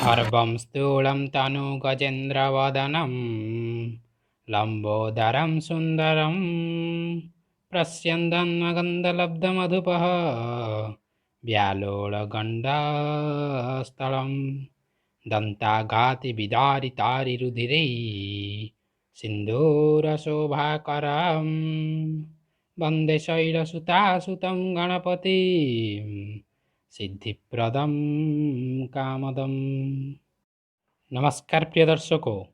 खर्वं स्थूलं तनु गजेन्द्रवदनं लम्बोदरं सुन्दरं पश्यन्दन्मगन्धलब्धमधुपः व्यालोळगण्डस्थलं दन्ताघातिविदारितारिरुधिरै सिन्दूरशोभाकरं वन्दे शैलसुतासुतं गणपतिं सिद्धिप्रदम कामदम। नमस्कार प्रिय दर्शकों,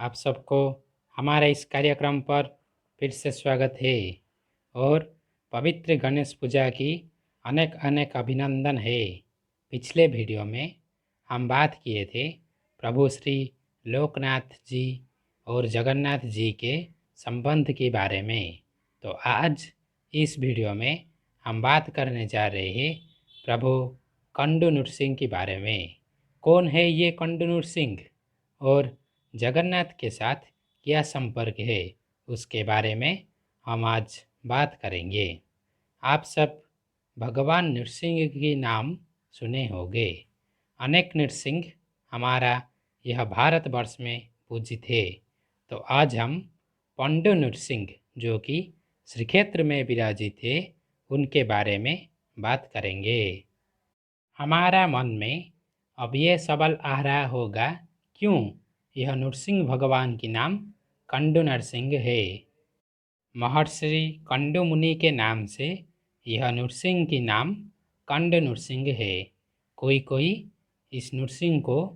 आप सबको हमारे इस कार्यक्रम पर फिर से स्वागत है और पवित्र गणेश पूजा की अनेक अनेक अभिनंदन है। पिछले वीडियो में हम बात किए थे प्रभु श्री लोकनाथ जी और जगन्नाथ जी के संबंध के बारे में। तो आज इस वीडियो में हम बात करने जा रहे हैं प्रभु कंडू नृसिंह के बारे में। कौन है ये कंडू नृसिंह और जगन्नाथ के साथ क्या संपर्क है, उसके बारे में हम आज बात करेंगे। आप सब भगवान नृसिंह के नाम सुने होंगे। अनेक नृसिंह हमारा यह भारतवर्ष में पूजित है। तो आज हम पंडू नृसिंह जो कि श्रीक्षेत्र में विराजित थे उनके बारे में बात करेंगे। हमारा मन में अब ये सवाल आ रहा होगा, क्यों यह नृसिंह भगवान की नाम कंडू नृसिंह है। महर्षि कंडू मुनि के नाम से यह नृसिंह की नाम कंडू नृसिंह है। कोई कोई इस नृसिंह को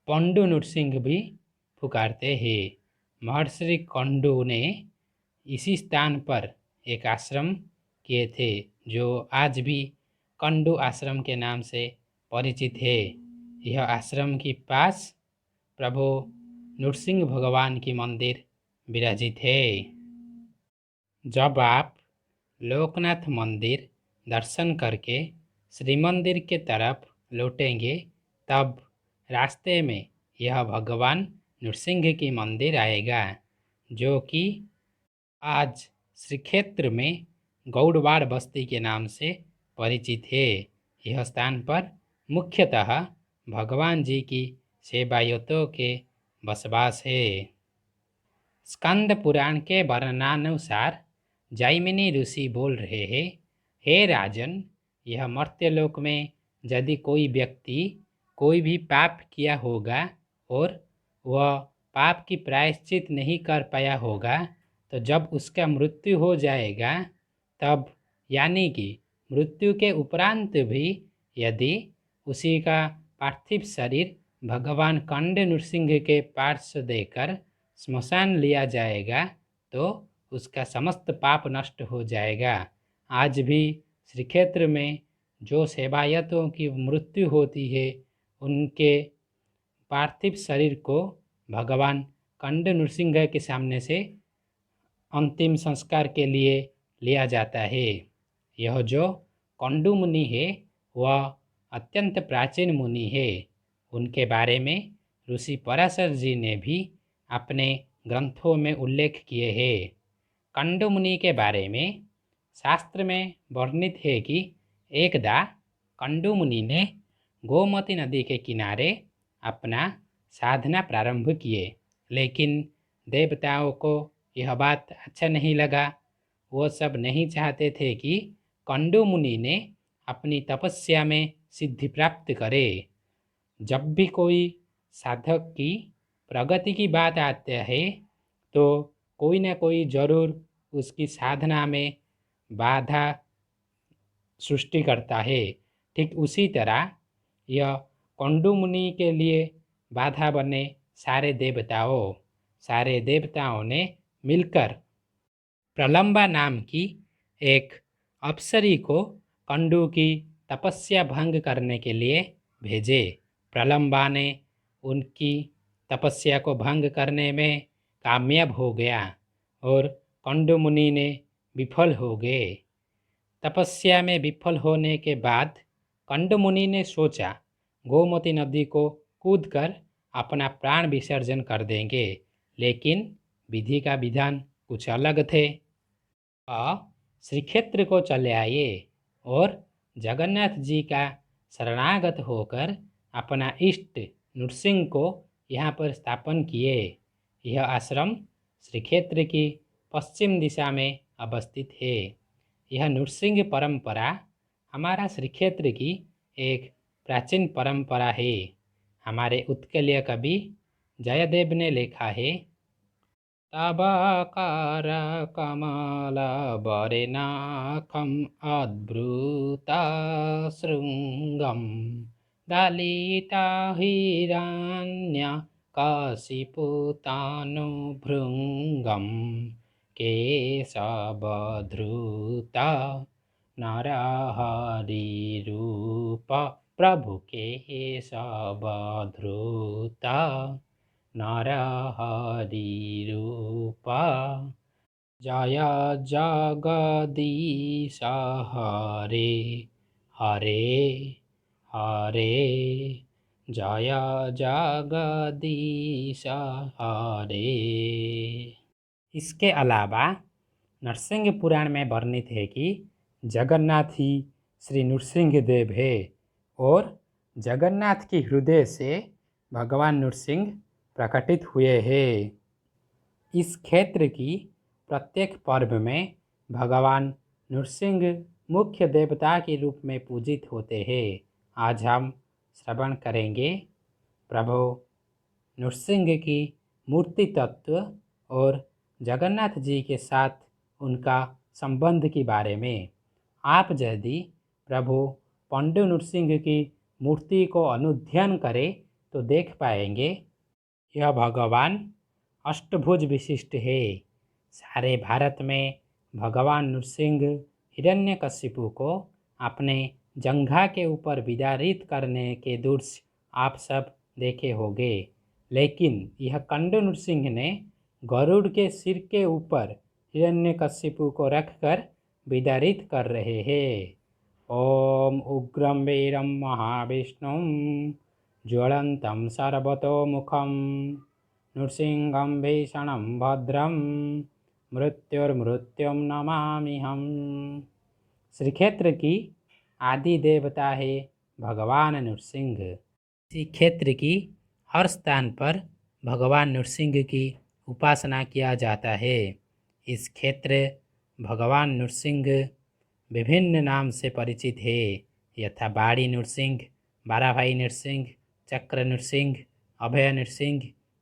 पंडू नृसिंह भी पुकारते हैं। महर्षि कंडू ने इसी स्थान पर एक आश्रम किए थे जो आज भी कंडू आश्रम के नाम से परिचित है। यह आश्रम के पास प्रभु नृसिंह भगवान की मंदिर विराजित है। जब आप लोकनाथ मंदिर दर्शन करके श्री मंदिर के तरफ लौटेंगे तब रास्ते में यह भगवान नृसिंह की मंदिर आएगा जो कि आज श्रीक्षेत्र में गौड़वाड़ बस्ती के नाम से परिचित है। यह स्थान पर मुख्यतः भगवान जी की सेवायतों के बसवास है। स्कंद पुराण के वर्णनानुसार जैमिनी ऋषि बोल रहे हैं, हे राजन, यह मर्त्यलोक में यदि कोई व्यक्ति कोई भी पाप किया होगा और वह पाप की प्रायश्चित नहीं कर पाया होगा तो जब उसका मृत्यु हो जाएगा तब यानी कि मृत्यु के उपरांत भी यदि उसी का पार्थिव शरीर भगवान कंडू नृसिंह के पार्श्व देकर स्मशान लिया जाएगा तो उसका समस्त पाप नष्ट हो जाएगा। आज भी श्रीक्षेत्र में जो सेवायतों की मृत्यु होती है उनके पार्थिव शरीर को भगवान कंडू नृसिंह के सामने से अंतिम संस्कार के लिए लिया जाता है। यह जो कंडू मुनि है वह अत्यंत प्राचीन मुनि है। उनके बारे में ऋषि पराशर जी ने भी अपने ग्रंथों में उल्लेख किए हैं। कंडू मुनि के बारे में शास्त्र में वर्णित है कि एकदा कंडू मुनि ने गोमती नदी के किनारे अपना साधना प्रारंभ किए, लेकिन देवताओं को यह बात अच्छा नहीं लगा। वो सब नहीं चाहते थे कि कंडू मुनि ने अपनी तपस्या में सिद्धि प्राप्त करे। जब भी कोई साधक की प्रगति की बात आती है तो कोई न कोई जरूर उसकी साधना में बाधा सृष्टि करता है। ठीक उसी तरह यह कंडू मुनि के लिए बाधा बने सारे देवताओं ने मिलकर प्रलंबा नाम की एक अप्सरी को कंडू की तपस्या भंग करने के लिए भेजे। प्रलंबा ने उनकी तपस्या को भंग करने में कामयाब हो गया और कंडू मुनि ने विफल हो गए। तपस्या में विफल होने के बाद कंडू मुनि ने सोचा गोमती नदी को कूदकर अपना प्राण विसर्जन कर देंगे, लेकिन विधि का विधान कुछ अलग थे। श्रीक्षेत्र को चले आए और जगन्नाथ जी का शरणागत होकर अपना इष्ट नृसिंह को यहाँ पर स्थापन किए। यह आश्रम श्रीक्षेत्र की पश्चिम दिशा में अवस्थित है। यह नृसिंह परंपरा हमारा श्रीक्षेत्र की एक प्राचीन परंपरा है। हमारे उत्कलीय कवि जयदेव ने लिखा है, तवाकार कमल वरेनाखम अद्भुता शृंगम दलिता हिरण्य कशिपुतानुभृङ्गं केशवधृता नरहरिरूप प्रभु केशवधृता नरहरिरूप जय जगदीश हरे हरे हरे जय जगदीश हरे। इसके अलावा नरसिंह पुराण में वर्णित है कि जगन्नाथ ही श्री नृसिंह देव है और जगन्नाथ के हृदय से भगवान नृसिंह प्रकटित हुए हैं। इस क्षेत्र की प्रत्येक पर्व में भगवान नृसिंह मुख्य देवता के रूप में पूजित होते हैं। आज हम श्रवण करेंगे प्रभु नृसिंह की मूर्ति तत्व और जगन्नाथ जी के साथ उनका संबंध के बारे में। आप यदि प्रभु पंडु नृसिंह की मूर्ति को अनुध्यान करें तो देख पाएंगे यह भगवान अष्टभुज विशिष्ट है। सारे भारत में भगवान नृसिंह हिरण्यकशिपु को अपने जंघा के ऊपर विदारित करने के दृश्य आप सब देखे होंगे, लेकिन यह कंड नृसिंह ने गरुड़ के सिर के ऊपर हिरण्यकशिपु को रखकर विदारित कर रहे हैं। ओम उग्रं वीरं महाविष्णुं ज्वलन्तं सर्वतोमुखं नृसिंहं भीषणं भद्रं मृत्युर्मृत्युं नमाम्यहम्। श्रीक्षेत्र की आदि देवता है भगवान नृसिंह। इसी क्षेत्र की हर स्थान पर भगवान नृसिंह की उपासना किया जाता है। इस क्षेत्र भगवान नृसिंह विभिन्न नाम से परिचित है, यथा बाड़ी नृसिंह, बाराभाई नृसिंह, चक्र नृसिंह, अभय नृसिंह,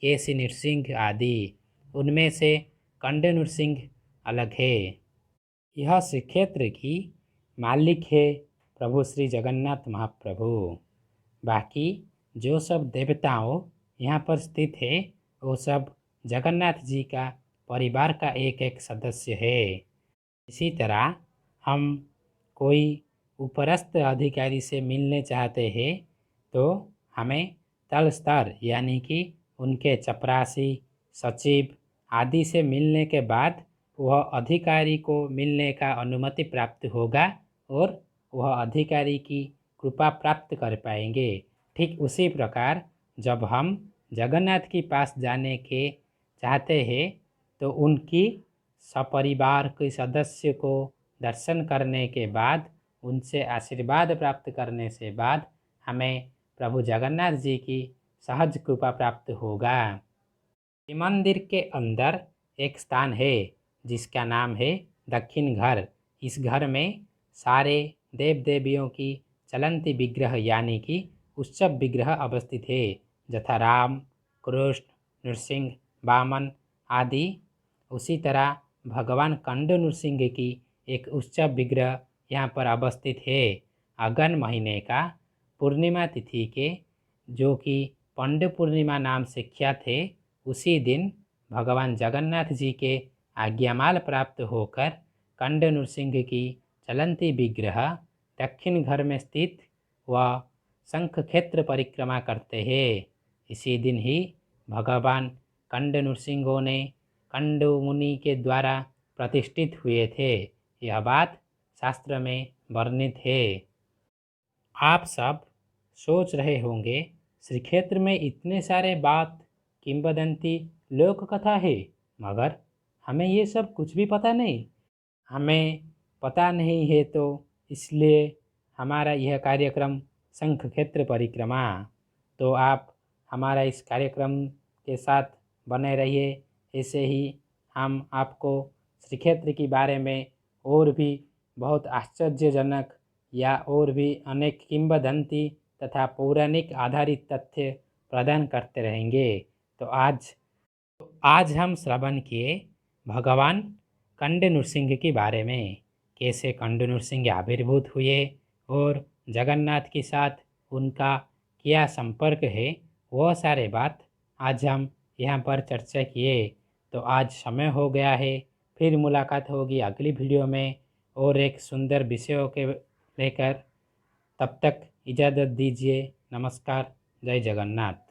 केसी नृसिंह आदि। उनमें से कंड नृसिंह अलग है। यह श्रीक्षेत्र की मालिक है प्रभु श्री जगन्नाथ महाप्रभु। बाकी जो सब देवताओं यहाँ पर स्थित है वो सब जगन्नाथ जी का परिवार का एक एक सदस्य है। इसी तरह हम कोई उपरस्थ अधिकारी से मिलने चाहते हैं तो हमें तल स्तर यानी कि उनके चपरासी, सचिव आदि से मिलने के बाद वह अधिकारी को मिलने का अनुमति प्राप्त होगा और वह अधिकारी की कृपा प्राप्त कर पाएंगे। ठीक उसी प्रकार जब हम जगन्नाथ के पास जाने के चाहते हैं तो उनकी सपरिवार के सदस्य को दर्शन करने के बाद उनसे आशीर्वाद प्राप्त करने से बाद हमें प्रभु जगन्नाथ जी की सहज कृपा प्राप्त होगा। मंदिर के अंदर एक स्थान है जिसका नाम है दक्षिण घर। इस घर में सारे देव देवियों की चलंती विग्रह यानी कि उत्सव विग्रह अवस्थित है, यथा राम, कृष्ण, नृसिंह, वामन आदि। उसी तरह भगवान कंड नृसिंह की एक उत्सव विग्रह यहाँ पर अवस्थित है। अगन महीने का पूर्णिमा तिथि के, जो कि पंड पूर्णिमा नाम से ख्यात है, उसी दिन भगवान जगन्नाथ जी के आज्ञामाल प्राप्त होकर कंड नृसिंह की चलंती विग्रह दक्षिण घर में स्थित व शंख क्षेत्र परिक्रमा करते हैं। इसी दिन ही भगवान कंड नृसिंहों ने कंड मुनि के द्वारा प्रतिष्ठित हुए थे। यह बात शास्त्र में वर्णित है। आप सब सोच रहे होंगे श्रीक्षेत्र में इतने सारे बात किंवदंती लोक कथा है, मगर हमें ये सब कुछ भी पता नहीं। हमें पता नहीं है तो इसलिए हमारा यह कार्यक्रम शंख क्षेत्र परिक्रमा। तो आप हमारा इस कार्यक्रम के साथ बने रहिए। ऐसे ही हम आपको श्रीक्षेत्र के बारे में और भी बहुत आश्चर्यजनक या और भी अनेक किंवदंती तथा पौराणिक आधारित तथ्य प्रदान करते रहेंगे। तो आज हम श्रवण किए भगवान कंड नृसिंह के बारे में, कैसे कंड नृसिंह आविर्भूत हुए और जगन्नाथ के साथ उनका क्या संपर्क है, वो सारे बात आज हम यहाँ पर चर्चा किए। तो आज समय हो गया है, फिर मुलाकात होगी अगली वीडियो में और एक सुंदर विषयों के लेकर। तब तक इजाज़त दीजिए। नमस्कार। जय जगन्नाथ।